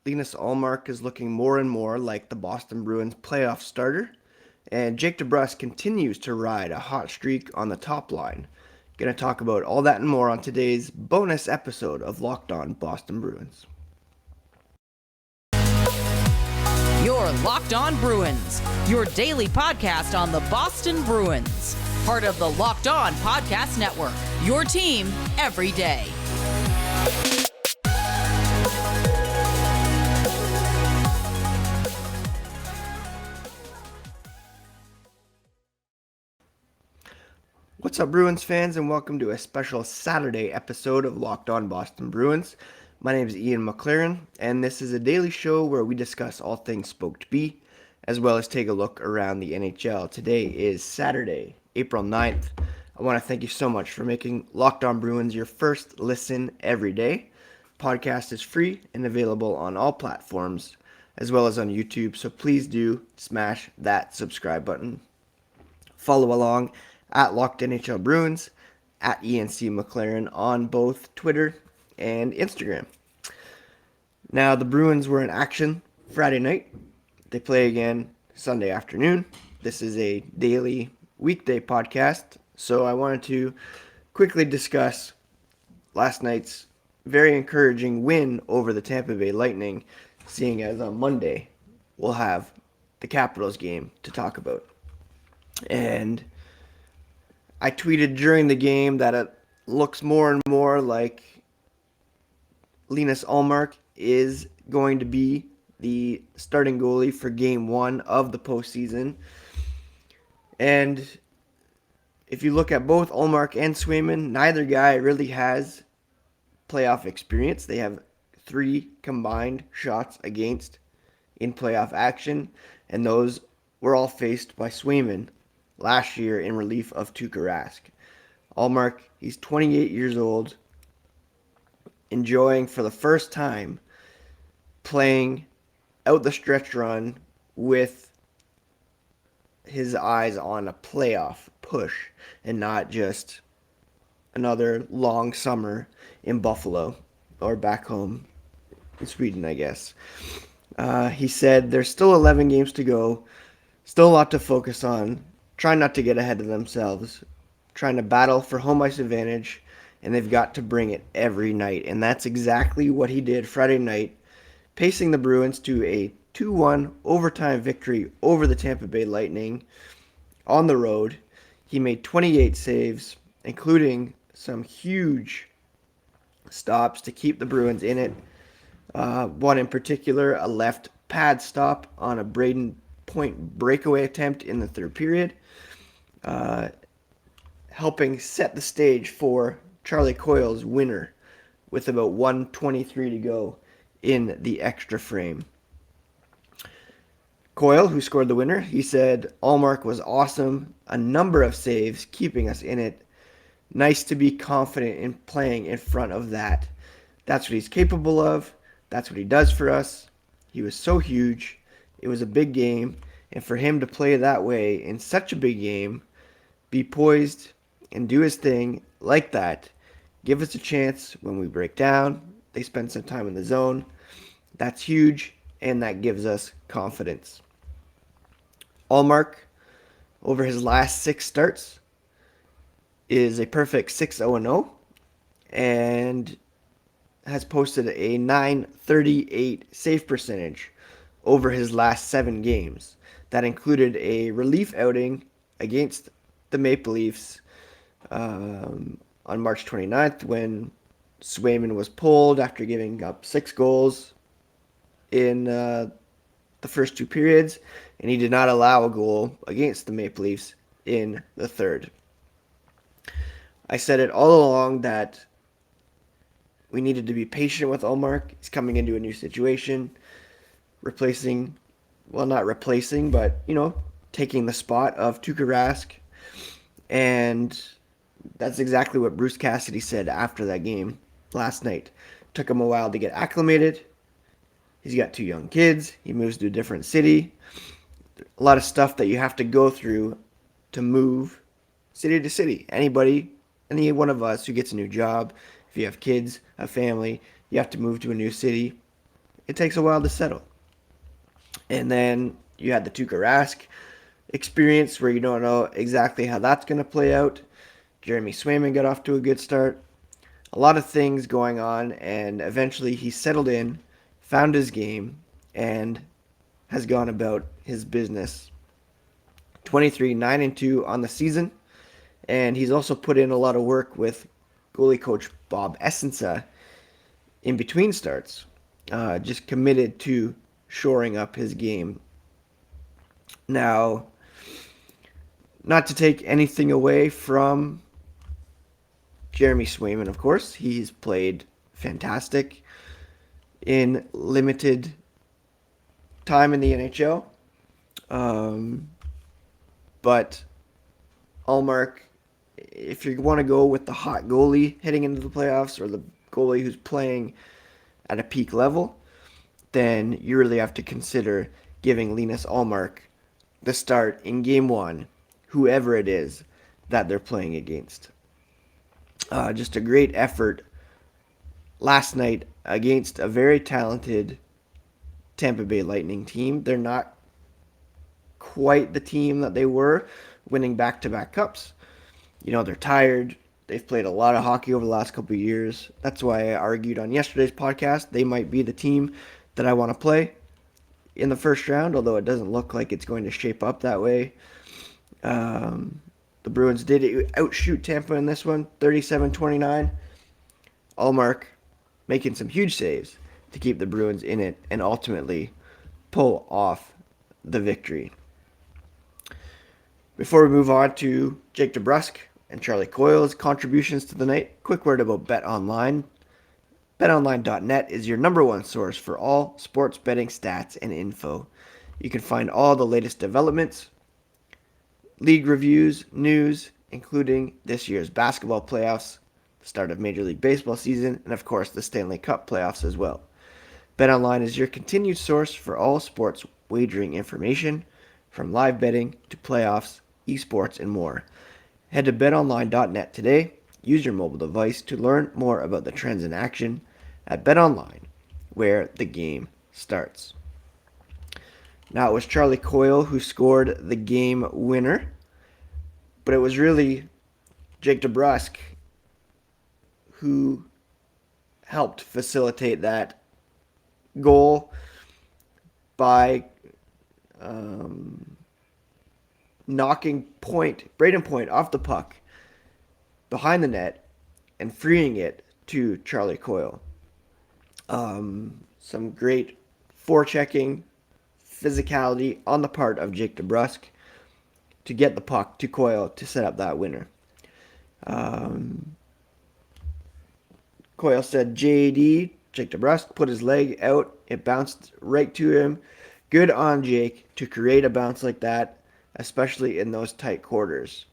Linus Ullmark is looking more and more like the Boston Bruins playoff starter, and Jake DeBrusk continues to ride a hot streak on the top line. Going to talk about all that and more on today's bonus episode of Locked On Boston Bruins. Your Locked On Bruins, your daily podcast on the Boston Bruins. Part of the Locked On Podcast Network, your team every day. What's up, Bruins fans, and welcome to a special Saturday episode of Locked On Boston Bruins. My name is Ian McLaren, and this is a daily show where we discuss all things Spoked B, as well as take a look around the NHL. Today is Saturday, April 9th. I want to thank you so much for making Locked On Bruins your first listen every day. Podcast is free and available on all platforms, as well as on YouTube, so please do smash that subscribe button. Follow along at Locked NHL Bruins, at ENC McLaren on both Twitter and Instagram. Now, the Bruins were in action Friday night. They play again Sunday afternoon. This is a daily weekday podcast, so I wanted to quickly discuss last night's very encouraging win over the Tampa Bay Lightning, seeing as on Monday we'll have the Capitals game to talk about. And I tweeted during the game that it looks more and more like Linus Ullmark is going to be the starting goalie for Game 1 of the postseason. And if you look at both Ullmark and Swayman, neither guy really has playoff experience. They have 3 combined shots against in playoff action, and those were all faced by Swayman last year in relief of Tuukka Rask. Ullmark, he's 28 years old, enjoying for the first time playing out the stretch run with his eyes on a playoff push and not just another long summer in Buffalo or back home in Sweden, I guess. He said there's still 11 games to go, still a lot to focus on, trying not to get ahead of themselves, trying to battle for home ice advantage, and they've got to bring it every night. And that's exactly what he did Friday night, pacing the Bruins to a 2-1 overtime victory over the Tampa Bay Lightning on the road. He made 28 saves, including some huge stops to keep the Bruins in it. One in particular, a left pad stop on a Braden Point breakaway attempt in the third period, helping set the stage for Charlie Coyle's winner with about 1:23 to go in the extra frame. Coyle, who scored the winner, he said, Ullmark was awesome, a number of saves, keeping us in it. Nice to be confident in playing in front of that. That's what he's capable of. That's what he does for us. He was so huge. It was a big game, and for him to play that way in such a big game, be poised and do his thing like that, give us a chance when we break down. They spend some time in the zone. That's huge, and that gives us confidence. Ullmark, over his last 6 starts, is a perfect 6-0-0 and has posted a .938 save percentage over his last 7 games. That included a relief outing against the Maple Leafs on March 29th when Swayman was pulled after giving up 6 goals in the first 2 periods, and he did not allow a goal against the Maple Leafs in the third. I said it all along that we needed to be patient with Ullmark. He's coming into a new situation, not replacing, but, taking the spot of Tuukka Rask. And that's exactly what Bruce Cassidy said after that game last night. Took him a while to get acclimated. He's got 2 young kids. He moves to a different city. A lot of stuff that you have to go through to move city to city. Any one of us who gets a new job, if you have kids, a family, you have to move to a new city. it takes a while to settle. And then you had the Tuukka Rask experience where you don't know exactly how that's going to play out. Jeremy Swayman got off to a good start. A lot of things going on, and eventually he settled in, found his game, and has gone about his business. 23, 9-2 on the season, and he's also put in a lot of work with goalie coach Bob Essensa in between starts, just committed to shoring up his game. Now, not to take anything away from Jeremy Swayman, of course. He's played fantastic in limited time in the NHL. But Ullmark, if you want to go with the hot goalie heading into the playoffs or the goalie who's playing at a peak level, then you really have to consider giving Linus Ullmark the start in game one, whoever it is that they're playing against. Just a great effort last night against a very talented Tampa Bay Lightning team. They're not quite the team that they were winning back-to-back cups. You know, they're tired. They've played a lot of hockey over the last couple of years. That's why I argued on yesterday's podcast they might be the team that I want to play in the first round, although it doesn't look like it's going to shape up that way. The Bruins did outshoot Tampa in this one, 37-29. Ullmark making some huge saves to keep the Bruins in it and ultimately pull off the victory. Before we move on to Jake DeBrusk and Charlie Coyle's contributions to the night, quick word about BetOnline. BetOnline.net is your number one source for all sports betting stats and info. You can find all the latest developments, league reviews, news, including this year's basketball playoffs, the start of Major League Baseball season, and of course the Stanley Cup playoffs as well. BetOnline is your continued source for all sports wagering information, from live betting to playoffs, esports, and more. Head to betonline.net today. Use your mobile device to learn more about the trends in action at BetOnline, where the game starts. Now, it was Charlie Coyle who scored the game winner, but it was really Jake DeBrusk who helped facilitate that goal by knocking Braden Point off the puck behind the net and freeing it to Charlie Coyle. Some great forechecking, physicality on the part of Jake DeBrusk to get the puck to Coyle to set up that winner. Coyle said Jake DeBrusk, put his leg out. It bounced right to him. Good on Jake to create a bounce like that, especially in those tight quarters.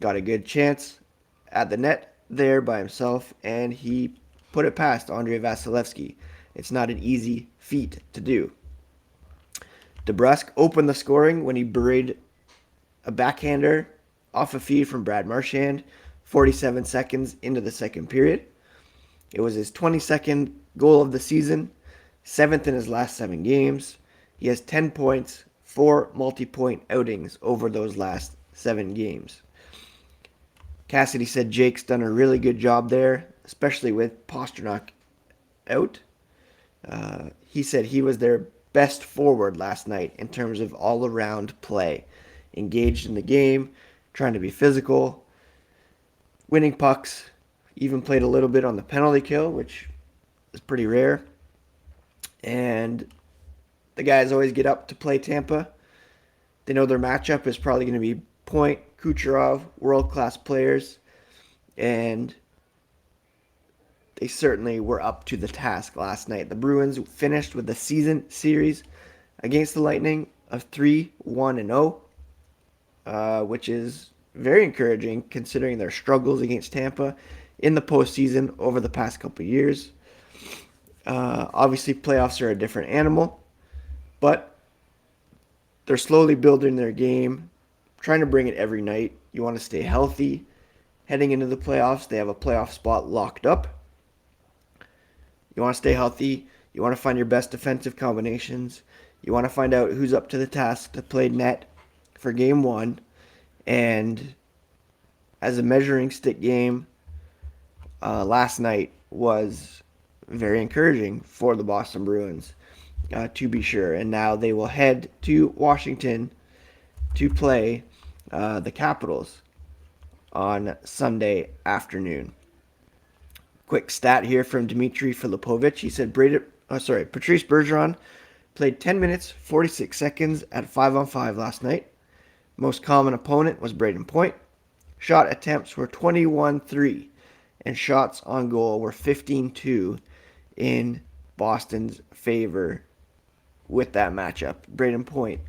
Got a good chance at the net there by himself, and he put it past Andrei Vasilevsky. It's not an easy feat to do. DeBrusk opened the scoring when he buried a backhander off a feed from Brad Marchand 47 seconds into the second period. It was his 22nd goal of the season, 7th in his last 7 games. He has 10 points, 4 multi-point outings over those last 7 games. Cassidy said Jake's done a really good job there, especially with Pastrnak out. He said he was their best forward last night in terms of all-around play. Engaged in the game, trying to be physical, winning pucks, even played a little bit on the penalty kill, which is pretty rare. And the guys always get up to play Tampa. They know their matchup is probably going to be Point, Kucherov, world-class players, and they certainly were up to the task last night. The Bruins finished with the season series against the Lightning of 3-1-0, which is very encouraging considering their struggles against Tampa in the postseason over the past couple of years. Obviously, playoffs are a different animal, but they're slowly building their game, trying to bring it every night. You want to stay healthy. Heading into the playoffs, they have a playoff spot locked up. You want to stay healthy. You want to find your best defensive combinations. You want to find out who's up to the task to play net for game one. And as a measuring stick game, last night was very encouraging for the Boston Bruins, to be sure. And now they will head to Washington to play the Capitals on Sunday afternoon. Quick stat here from Dmitry Filipovich. He said Patrice Bergeron played 10 minutes, 46 seconds at 5-on-5 last night. Most common opponent was Braden Point. Shot attempts were 21-3, and shots on goal were 15-2 in Boston's favor with that matchup. Braden Point,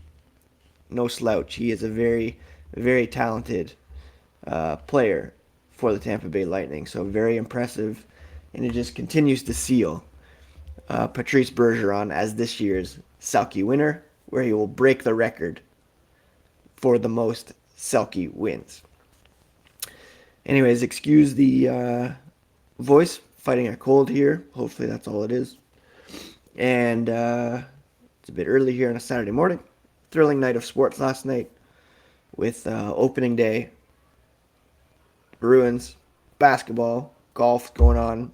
no slouch. He is a very, very talented player for the Tampa Bay Lightning. So very impressive, and it just continues to seal Patrice Bergeron as this year's Selke winner, where he will break the record for the most Selke wins. Anyways, excuse the voice, fighting a cold here. Hopefully that's all it is. And it's a bit early here on a Saturday morning. Thrilling night of sports last night with opening day. Bruins, basketball, golf going on.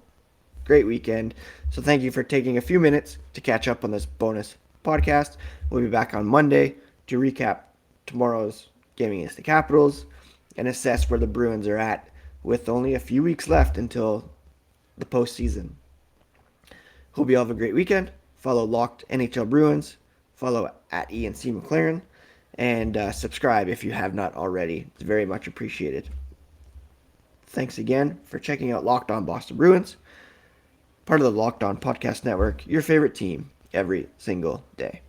Great weekend. So thank you for taking a few minutes to catch up on this bonus podcast. We'll be back on Monday to recap tomorrow's game against the Capitals and assess where the Bruins are at with only a few weeks left until the postseason. Hope you all have a great weekend. Follow Locked NHL Bruins. Follow at Ian C. McLaren. And subscribe if you have not already. It's very much appreciated. Thanks again for checking out Locked On Boston Bruins, part of the Locked On Podcast Network, your favorite team every single day.